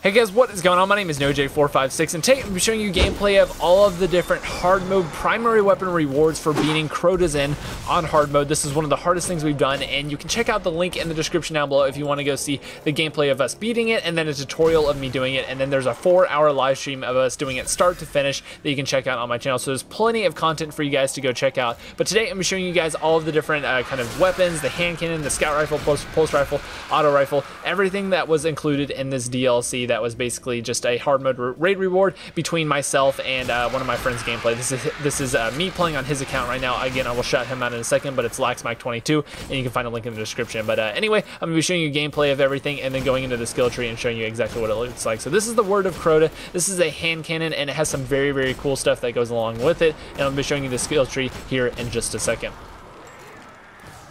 Hey guys, what is going on? My name is NoJ456 and today I'm showing you gameplay of all of the different hard mode primary weapon rewards for beating Crota's in on hard mode. This is one of the hardest things we've done, and you can check out the link in the description down below if you want to go see the gameplay of us beating it and then a tutorial of me doing it, and then there's a 4-hour live stream of us doing it start to finish that you can check out on my channel. So there's plenty of content for you guys to go check out. But today I'm showing you guys all of the different kind of weapons, the hand cannon, the scout rifle, pulse rifle, auto rifle, everything that was included in this DLC that was basically just a hard mode raid reward between myself and one of my friends' gameplay. This is me playing on his account right now. Again, I will shout him out in a second, but it's LaxMike22, and you can find a link in the description. But anyway, I'm going to be showing you gameplay of everything and then going into the skill tree and showing you exactly what it looks like. So this is the Word of Crota. This is a hand cannon, and it has some very, very cool stuff that goes along with it, and I'm going to be showing you the skill tree here in just a second.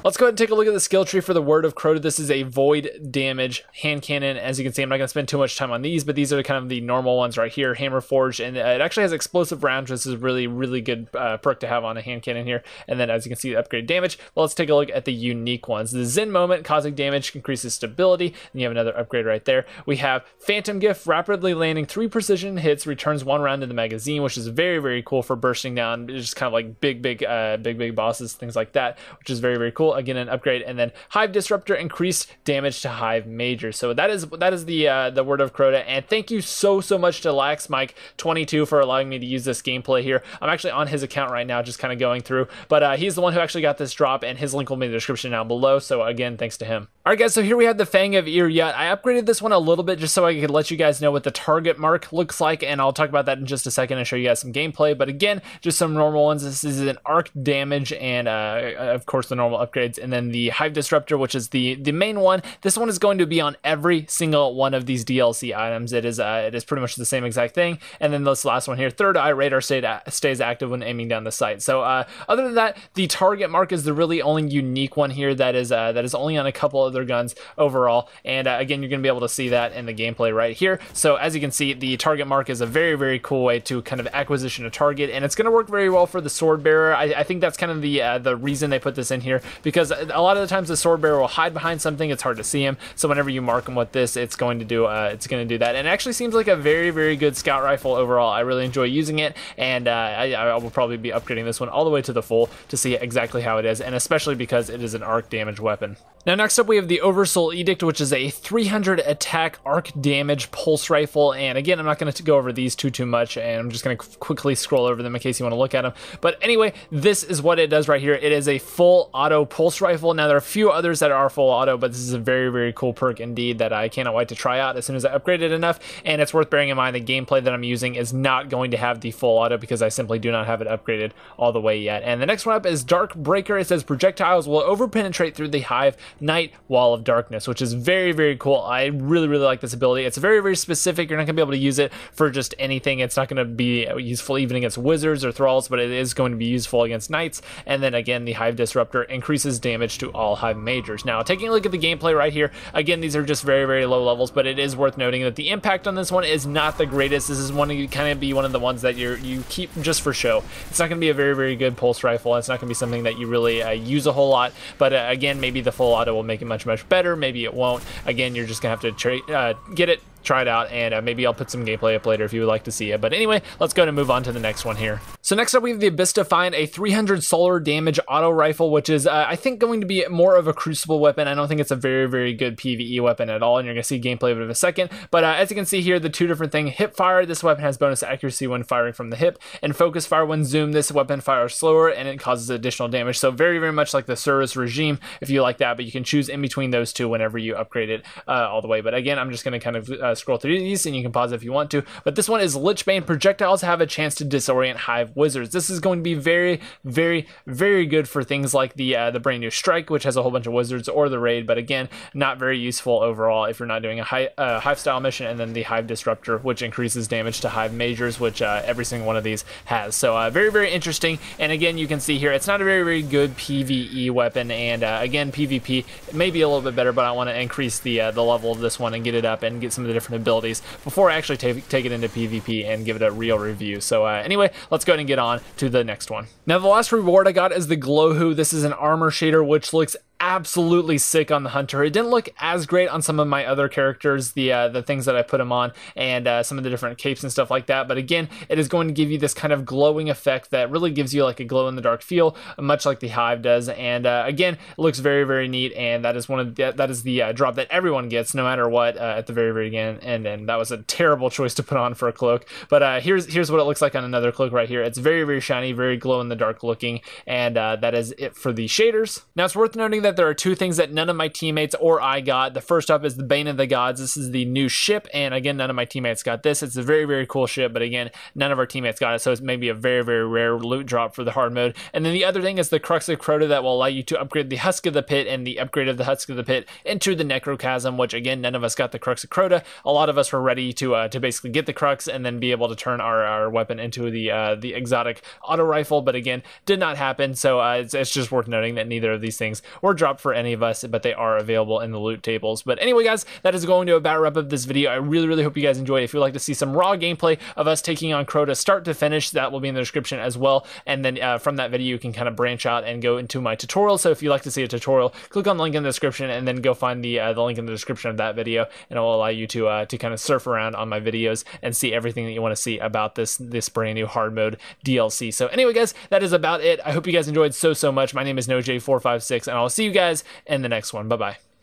Let's go ahead and take a look at the skill tree for the Word of Crota. This is a void damage hand cannon. As you can see, I'm not going to spend too much time on these, but these are kind of the normal ones right here, hammer forged, and it actually has explosive rounds. This is a really, really good perk to have on a hand cannon here. And then as you can see, the upgrade damage. Well, let's take a look at the unique ones. The Zen Moment, causing damage, increases stability, and you have another upgrade right there. We have Phantom Gift, rapidly landing 3 precision hits, returns 1 round in the magazine, which is very, very cool for bursting down just kind of like big bosses, things like that, which is very, very cool. Again, an upgrade. And then Hive Disruptor, increased damage to Hive Major. So that is the Word of Crota. And thank you so much to LaxMike22 for allowing me to use this gameplay here. I'm actually on his account right now, just kind of going through, but he's the one who actually got this drop, and his link will be in the description down below. So again, thanks to him. All right, guys, so here we have the Fang of Ear-Yut. I upgraded this one a little bit just so I could let you guys know what the target mark looks like, and I'll talk about that in just a second and show you guys some gameplay. But again, just some normal ones. This is an arc damage and of course the normal upgrades, and then the Hive Disruptor, which is the main one. This one is going to be on every single one of these DLC items. It is pretty much the same exact thing. And then this last one here, Third Eye Radar, stays active when aiming down the sight. So other than that, the target mark is the really only unique one here that is only on a couple other guns overall. And again, you're going to be able to see that in the gameplay right here. So as you can see, the target mark is a very, very cool way to kind of acquisition a target, and it's going to work very well for the sword bearer. I think that's kind of the reason they put this in here, because a lot of the times the sword bearer will hide behind something. It's hard to see him. So whenever you mark him with this, it's going to do that. And it actually seems like a very, very good scout rifle overall. I really enjoy using it, and I will probably be upgrading this one all the way to the full to see exactly how it is, and especially because it is an arc damage weapon. Now next up we have the Oversoul Edict, which is a 300 attack arc damage pulse rifle, and again, I'm not going to go over these too much, and I'm just going to quickly scroll over them in case you want to look at them. But anyway, this is what it does right here. It is a full auto pulse rifle. Now there are a few others that are full auto, but this is a very, very cool perk indeed that I cannot wait to try out as soon as I upgrade it enough. And it's worth bearing in mind the gameplay that I'm using is not going to have the full auto because I simply do not have it upgraded all the way yet. And the next one up is Dark Breaker. It says projectiles will overpenetrate through the Hive Night Wall of Darkness, which is very, very cool. I really, really like this ability. It's very, very specific. You're not going to be able to use it for just anything. It's not going to be useful even against wizards or thralls, but it is going to be useful against knights. And then again, the Hive Disruptor increases damage to all Hive Majors. Now, taking a look at the gameplay right here, again, these are just very, very low levels, but it is worth noting that the impact on this one is not the greatest. This is one to kind of be one of the ones that you keep just for show. It's not going to be a very, very good pulse rifle. It's not going to be something that you really use a whole lot, but again, maybe the full auto will make it much better. Maybe it won't. Again, you're just gonna have to get it, try it out, and maybe I'll put some gameplay up later if you would like to see it. But anyway, let's go and move on to the next one here. So next up we have the Abyss Defiant, a 300 solar damage auto rifle, which is I think going to be more of a crucible weapon. I don't think it's a very, very good PvE weapon at all, and you're gonna see gameplay of it in a second. But as you can see here, the two different things: hip fire, this weapon has bonus accuracy when firing from the hip, and focus fire when zoom, this weapon fires slower and it causes additional damage. So very, very much like the Surus regime if you like that, but you can choose in between those two whenever you upgrade it all the way. But again, I'm just gonna kind of scroll through these, and you can pause if you want to. But this one is Lichbane. Projectiles have a chance to disorient Hive wizards. This is going to be very, very, very good for things like the brand new Strike, which has a whole bunch of wizards, or the Raid, but again, not very useful overall if you're not doing a Hive style mission. And then the Hive Disruptor, which increases damage to Hive Majors, which every single one of these has. So very, very interesting. And again, you can see here, it's not a very, very good PvE weapon, and again, PvP may be a little bit better, but I want to increase the level of this one and get it up and get some of the different abilities before I actually take it into PvP and give it a real review. So anyway, let's go ahead and get on to the next one. Now the last reward I got is the Glowhoo. This is an armor shader which looks absolutely sick on the hunter. It didn't look as great on some of my other characters, the things that I put him on, and some of the different capes and stuff like that. But again, it is going to give you this kind of glowing effect that really gives you like a glow in the dark feel, much like the hive does. And again, it looks very, very neat. And that is that is the drop that everyone gets, no matter what, at the very, very end. And that was a terrible choice to put on for a cloak. But here's what it looks like on another cloak right here. It's very, very shiny, very glow in the dark looking, and that is it for the shaders. Now it's worth noting that there are two things that none of my teammates or I got. The first up is the Bane of the Gods. This is the new ship, and again, none of my teammates got this. It's a very, very cool ship, but again, none of our teammates got it, so it's maybe a very, very rare loot drop for the hard mode. And then the other thing is the Crux of Crota that will allow you to upgrade the Husk of the Pit and the upgrade of the Husk of the Pit into the Necrochasm, which again, none of us got the Crux of Crota. A lot of us were ready to basically get the Crux and then be able to turn our weapon into the exotic auto rifle, but again, did not happen. So it's just worth noting that neither of these things were dropped for any of us, but they are available in the loot tables. But anyway, guys, that is going to about wrap up this video. I really, really hope you guys enjoyed. If you'd like to see some raw gameplay of us taking on Crota start to finish, that will be in the description as well. And then from that video, you can kind of branch out and go into my tutorial. So if you'd like to see a tutorial, click on the link in the description and then go find the link in the description of that video, and it will allow you to kind of surf around on my videos and see everything that you want to see about this brand new hard mode DLC. So anyway, guys, that is about it. I hope you guys enjoyed so much. My name is NoJ456, and I'll see you guys in the next one. Bye-bye.